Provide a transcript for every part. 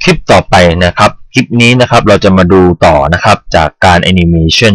ลิปต่อไปนะครับคลิปนี้นะครับเราจะมาดูต่อนะครับจากการแอนิเมชัน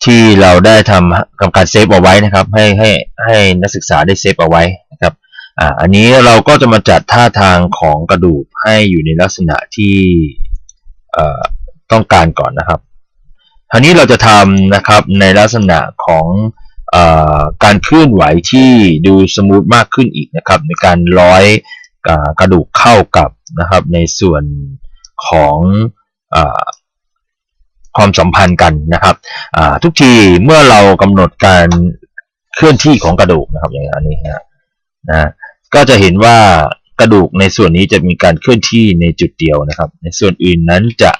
ที่เราได้ทำการเซฟเอาไว้นะครับให้นักศึกษาได้เซฟเอาไว้นะครับอันนี้เราก็จะมาจัดท่าทางของกระดูกให้อยู่ในลักษณะที่ต้องการก่อนนะครับคราวนี้เราจะทำนะครับในลักษณะของการเคลื่อนไหวที่ดูสมูทมากขึ้นอีกนะครับในการร้อยกระดูกเข้ากับนะครับในส่วนของความสัมพันธ์กันนะครับทุกทีเมื่อเรากำหนดการเคลื่อนที่ของกระดูกนะครับอย่างนี้นะก็จะเห็นว่ากระดูกในส่วนนี้จะมีการเคลื่อนที่ในจุดเดียวนะครับในส่วนอื่นนั้นจะ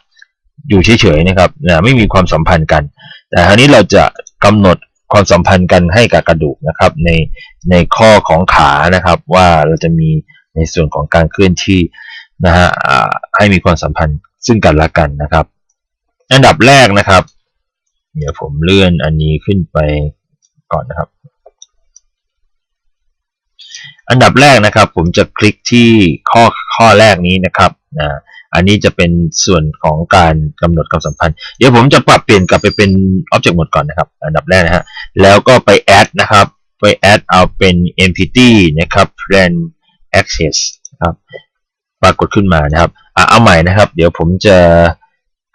อยู่เฉยๆนะครับไม่มีความสัมพันธ์กันแต่คราวนี้เราจะกำหนดความสัมพันธ์กันให้กับกระดูกนะครับในข้อของขานะครับว่าเราจะมีในส่วนของการเคลื่อนที่นะฮะให้มีความสัมพันธ์ซึ่งกันและกันนะครับอันดับแรกนะครับเดี๋ยวผมเลื่อนอันนี้ขึ้นไปก่อนนะครับอันดับแรกนะครับผมจะคลิกที่ข้อแรกนี้นะครับอันนี้จะเป็นส่วนของการกำหนดความสัมพันธ์เดี๋ยวผมจะปรับเปลี่ยนกลับไปเป็น Object Mode ก่อนนะครับอันดับแรกนะฮะแล้วก็ไป Add นะครับไป Add เอาเป็น Empty นะครับ Plan Access ครับปรากฏขึ้นมานะครับเอาใหม่นะครับเดี๋ยวผมจะ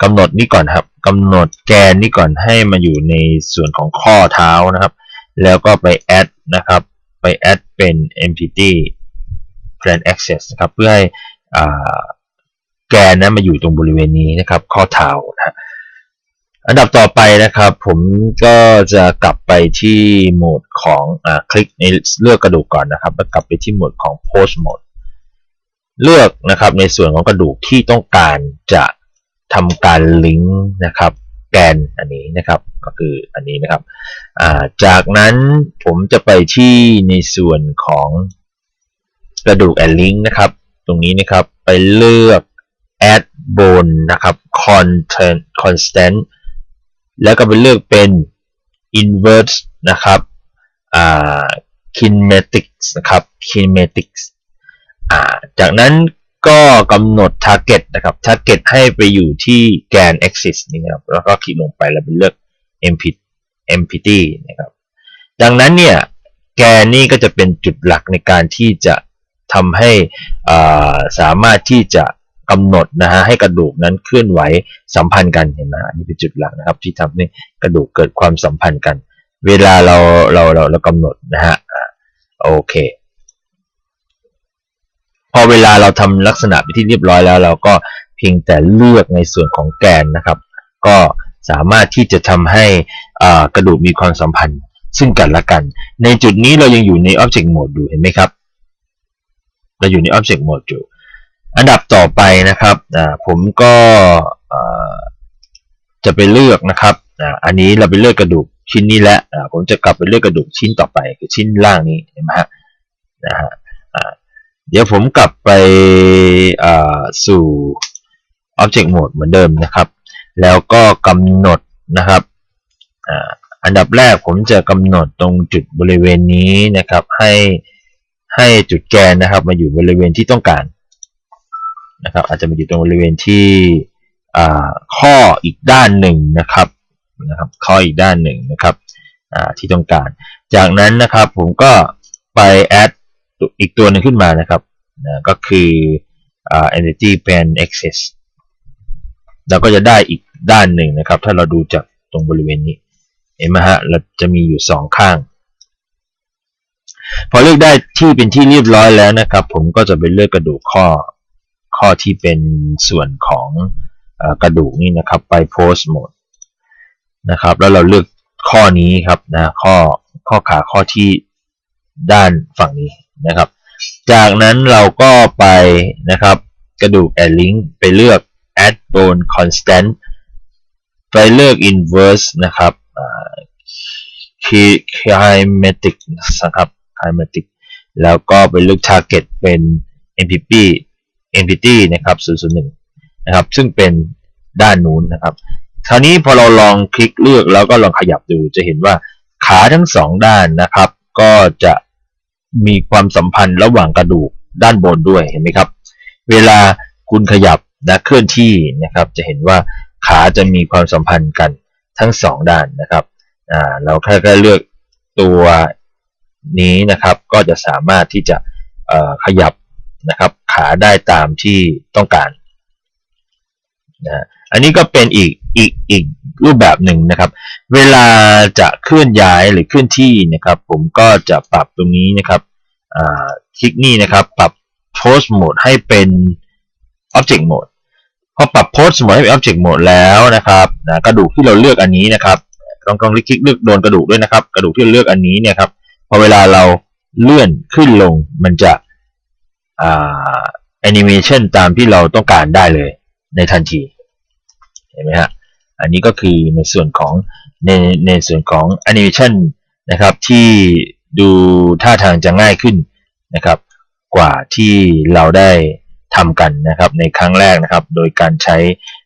กำหนดนี่ก่อนครับกำหนดแกนนี่ก่อนให้มาอยู่ในส่วนของข้อเท้านะครับแล้วก็ไป Add นะครับไป Add เป็น Empty Plan Access นะครับเพื่อให้แกนนั้นมาอยู่ตรงบริเวณนี้นะครับข้อเท้านะอันดับต่อไปนะครับผมก็จะกลับไปที่โหมดของคลิกในเลือกกระดูกก่อนนะครับแล้วกลับไปที่โหมดของ Post Mode เลือกนะครับในส่วนของกระดูกที่ต้องการจะทำการลิงก์นะครับแกนอันนี้นะครับก็คืออันนี้นะครับจากนั้นผมจะไปที่ในส่วนของกระดูก Add Link นะครับตรงนี้นะครับไปเลือก Add Bone นะครับ Constant แล้วก็ไปเลือกเป็น Invert นะครับKinematics นะครับ Kinematics จากนั้นก็กำหนด Target นะครับ Target ให้ไปอยู่ที่แกน Axis นี่ครับแล้วก็คลิกลงไปแล้วไปเลือก Empty นะครับดังนั้นเนี่ยแกนนี่ก็จะเป็นจุดหลักในการที่จะทำให้สามารถที่จะกำหนดนะฮะให้กระดูกนั้นเคลื่อนไหวสัมพันธ์กันเห็นไหมนี่เป็นจุดหลักนะครับที่ทำให้กระดูกเกิดความสัมพันธ์กันเวลาเรากำหนดนะฮะโอเคพอเวลาเราทำลักษณะไปที่เรียบร้อยแล้วเราก็เพียงแต่เลือกในส่วนของแกนนะครับก็สามารถที่จะทำให้กระดูกมีความสัมพันธ์ซึ่งกันและกันในจุดนี้เรายังอยู่ใน Object Mode อยู่เห็นไหมครับเราอยู่ใน Object Mode อยู่อันดับต่อไปนะครับผมก็จะไปเลือกนะครับอันนี้เราไปเลือกกระดูกชิ้นนี้แล้วผมจะกลับไปเลือกกระดูกชิ้นต่อไปคือชิ้นล่างนี้เห็นไหมฮะเดี๋ยวผมกลับไปสู่ Object Mode เหมือนเดิมนะครับแล้วก็กำหนดนะครับอันดับแรกผมจะกำหนดตรงจุดบริเวณนี้นะครับให้จุดแกนนะครับมาอยู่บริเวณที่ต้องการนะครับอาจจะมาอยู่ตรงบริเวณที่ข้ออีกด้านหนึ่งนะครับข้ออีกด้านหนึ่งนะครับที่ต้องการจากนั้นนะครับผมก็ไป add อีกตัวหนึ่งขึ้นมานะครับก็คือ entity plan access เราก็จะได้อีกด้านหนึ่งนะครับถ้าเราดูจากตรงบริเวณนี้เห็นไหมฮะเราจะมีอยู่2ข้างพอเลือกได้ที่เป็นที่เรียบร้อยแล้วนะครับผมก็จะไปเลือกกระดูกข้อที่เป็นส่วนของกระดูกนี่นะครับไป Post Mode นะครับแล้วเราเลือกข้อนี้ครับนะข้อขาข้อที่ด้านฝั่งนี้นะครับจากนั้นเราก็ไปนะครับกระดูก Add Link ไปเลือก Add Bone Constant ไปเลือก Inverse นะครับKinetic นะครับ Kinetic แล้วก็ไปเลือก Target เป็น Empty นะครับ 001 นะครับซึ่งเป็นด้านนู้นนะครับคราวนี้พอเราลองคลิกเลือกแล้วก็ลองขยับดูจะเห็นว่าขาทั้ง2ด้านนะครับก็จะมีความสัมพันธ์ระหว่างกระดูกด้านบนด้วยเห็นไหมครับเวลาคุณขยับ และเคลื่อนที่นะครับจะเห็นว่าขาจะมีความสัมพันธ์กันทั้ง2ด้านนะครับเราแค่เลือกตัวนี้นะครับก็จะสามารถที่จะขยับนะครับขาได้ตามที่ต้องการนะอันนี้ก็เป็นอีกรูปแบบหนึ่งนะครับเวลาจะเคลื่อนย้ายหรือเคลื่อนที่นะครับผมก็จะปรับตรงนี้นะครับคลิกนี่นะครับปรับ Pose Mode ให้เป็น Object Mode พอปรับ Pose Mode ให้เป็น Object Mode แล้วนะครับกระดูกที่เราเลือกอันนี้นะครับต้องคลิกเลือกโดนกระดูกด้วยนะครับกระดูกที่เราเลือกอันนี้เนี่ยครับพอเวลาเราเลื่อนขึ้นลงมันจะแอนิเมชันตามที่เราต้องการได้เลยในทันทีเห็นไหมฮะอันนี้ก็คือในส่วนของในส่วนของแอนิเมชันนะครับที่ดูท่าทางจะง่ายขึ้นนะครับกว่าที่เราได้ทำกันนะครับในครั้งแรกนะครับโดยการใช้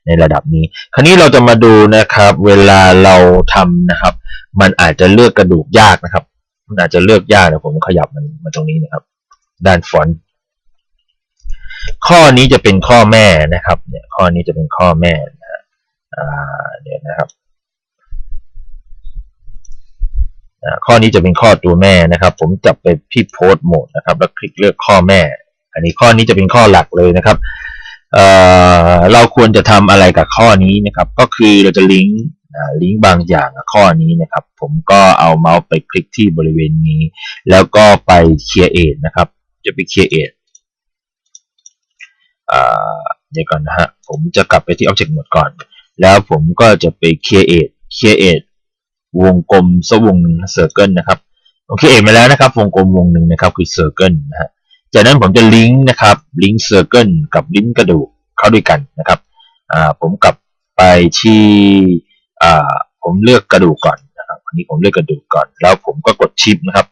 ในระดับนี้คราวนี้เราจะมาดูนะครับเวลาเราทำนะครับมันอาจจะเลือกกระดูกยากนะครับมันอาจจะเลือกยากนะผมขยับมันมาตรงนี้นะครับด้านฟอนต์ข้อนี้จะเป็นข้อแม่นะครับเนี่ยข้อนี้จะเป็นข้อแม่นะเดี๋ยวนะครับข้อนี้จะเป็นข้อตัวแม่นะครับผมจับไปที่โพสต์โหมดนะครับแล้วคลิกเลือกข้อแม่อันนี้ข้อนี้จะเป็นข้อหลักเลยนะครับเราควรจะทำอะไรกับข้อนี้นะครับก็คือเราจะลิงก์บางอย่างกับข้อนี้นะครับผมก็เอาเมาส์ไปคลิกที่บริเวณนี้แล้วก็ไป create นะครับจะไป create เดี๋ยวก่อนนะฮะผมจะกลับไปที่ Object Mode ก่อนแล้วผมก็จะไป create วงกลมสักวงหนึ่ง circle นะครับโอเคมาแล้วนะครับวงกลมวงหนึ่งนะครับคือ circle นะฮะจากนั้นผมจะลิงก์นะครับลิงก์ circle กับลิงก์กระดูกเข้าด้วยกันนะครับผมกลับไปที่ผมเลือกกระดูกก่อนนะครับอันนี้ผมเลือกกระดูกก่อนแล้วผมก็กดชิปนะครับ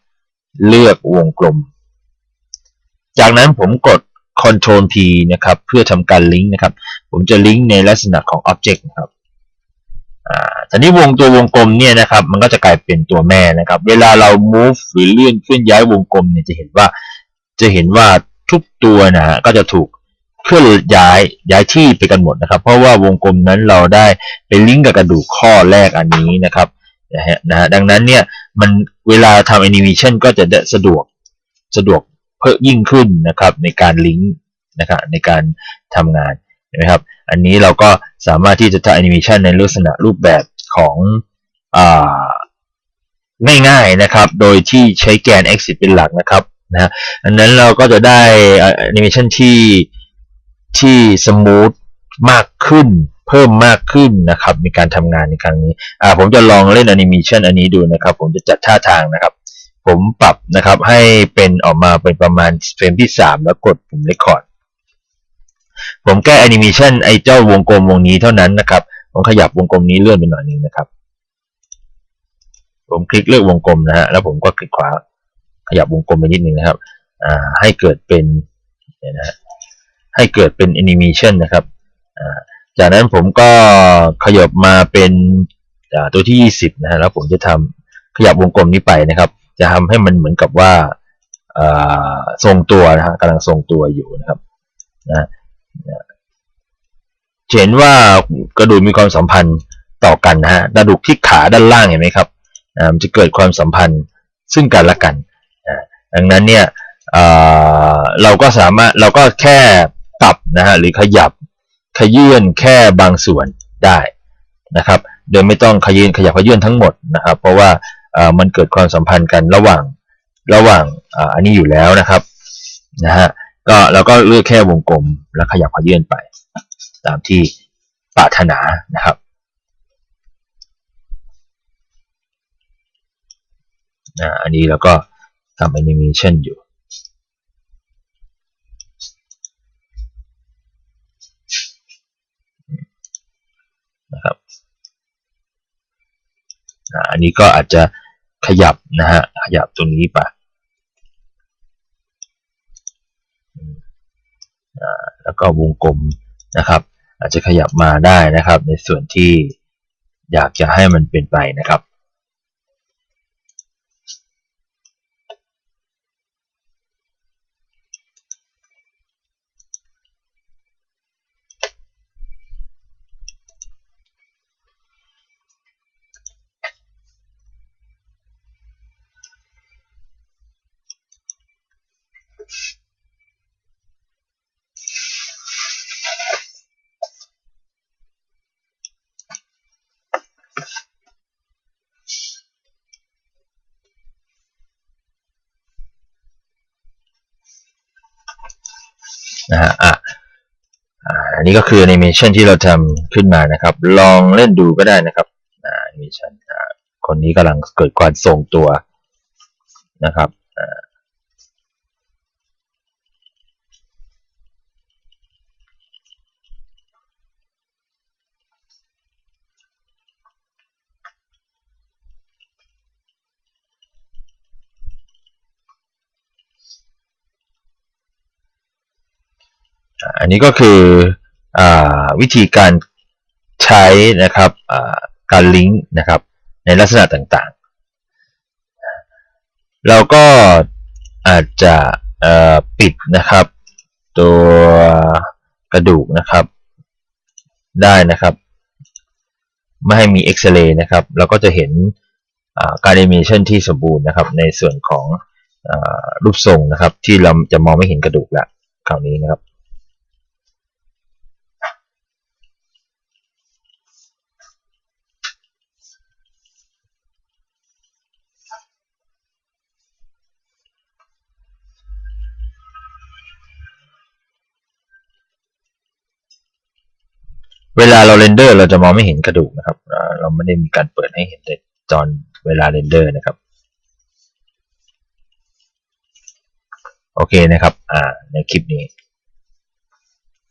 เลือกวงกลมจากนั้นผมกด Ctrl P นะครับเพื่อทำการลิงก์นะครับผมจะลิงก์ในลักษณะของ Object นะครับทีนี้ตัววงกลมเนี่ยนะครับมันก็จะกลายเป็นตัวแม่นะครับเวลาเรา move หรือเลื่อนเคลื่อนย้ายวงกลมเนี่ยจะเห็นว่าทุกตัวนะฮะก็จะถูกเคลื่อนย้ายที่ไปกันหมดนะครับเพราะว่าวงกลมนั้นเราได้ไปลิงก์กับกระดูกข้อแรกอันนี้นะครับนะดังนั้นเนี่ยมันเวลาทำแอนิเมชันก็จะสะดวกเพิ่มยิ่งขึ้นนะครับในการลิงก์นะครับในการทำงานเห็นไหมครับอันนี้เราก็สามารถที่จะทำแอนิเมชันในลักษณะรูปแบบของง่ายๆนะครับโดยที่ใช้แกน x เป็นหลักนะครับนะอันนั้นเราก็จะได้แอนิเมชันที่สมูทมากขึ้นเพิ่มมากขึ้นนะครับในการทำงานในครั้งนี้ผมจะลองเล่นแอนิเมชันอันนี้ดูนะครับผมจะจัดท่าทางนะครับผมปรับนะครับให้เป็นออกมาเป็นประมาณเฟรมที่3แล้วกดปุ่มเรคคอร์ดผมแก้แอนิเมชันไอ้เจ้าวงกลมวงนี้เท่านั้นนะครับผมขยับวงกลมนี้เลื่อนไปหน่อยนึงนะครับผมคลิกเลือกวงกลมนะฮะแล้วผมก็คลิกขวาขยับวงกลมไปนิดนึงนะครับให้เกิดเป็นให้เกิดเป็นแอนิเมชันนะครับจากนั้นผมก็ขยับมาเป็นตัวที่20นะฮะแล้วผมจะขยับวงกลมนี้ไปนะครับจะทำให้มันเหมือนกับว่าทรงตัวนะฮะกำลังทรงตัวอยู่นะครับเห็นว่ากระดูกมีความสัมพันธ์ต่อกันนะฮะกระดูกที่ขาด้านล่างเห็นไหมครับมันจะเกิดความสัมพันธ์ซึ่งกันและกันดังนั้นเนี่ยเราก็แค่ปรับนะฮะหรือขยื่นแค่บางส่วนได้นะครับโดยไม่ต้องขยับขยื่นทั้งหมดนะครับเพราะว่ามันเกิดความสัมพันธ์กันระหว่างอันนี้อยู่แล้วนะครับนะฮะก็เราก็เลือกแค่วงกลมแล้วขยับขยื่นไปตามที่ปรารถนานะครับอันนี้เราก็ทำแอนิเมชันอยู่นะครับอันนี้ก็อาจจะขยับนะฮะขยับตรงนี้ไปแล้วก็วงกลมนะครับอาจจะขยับมาได้นะครับในส่วนที่อยากจะให้มันเป็นไปนะครับ นะฮะอันนี้ก็คือแอนิเมชันที่เราทำขึ้นมานะครับลองเล่นดูก็ได้นะครับแอนิเมชันคนนี้กำลังเกิดความทรงตัวนะครับอันนี้ก็คือวิธีการใช้นะครับการลิงก์นะครับในลักษณะต่างๆเราก็อาจจะปิดนะครับตัวกระดูกนะครับได้นะครับไม่ให้มีเอ็กซเรย์นะครับเราก็จะเห็นการแอนิเมชันที่สมบูรณ์นะครับในส่วนของรูปทรงนะครับที่เราจะมองไม่เห็นกระดูกแล้วคราวนี้นะครับเวลาเราเรนเดอร์เราจะมองไม่เห็นกระดูกนะครับเราไม่ได้มีการเปิดให้เห็นในตอนเวลาเรนเดอร์นะครับโอเคนะครับในคลิปนี้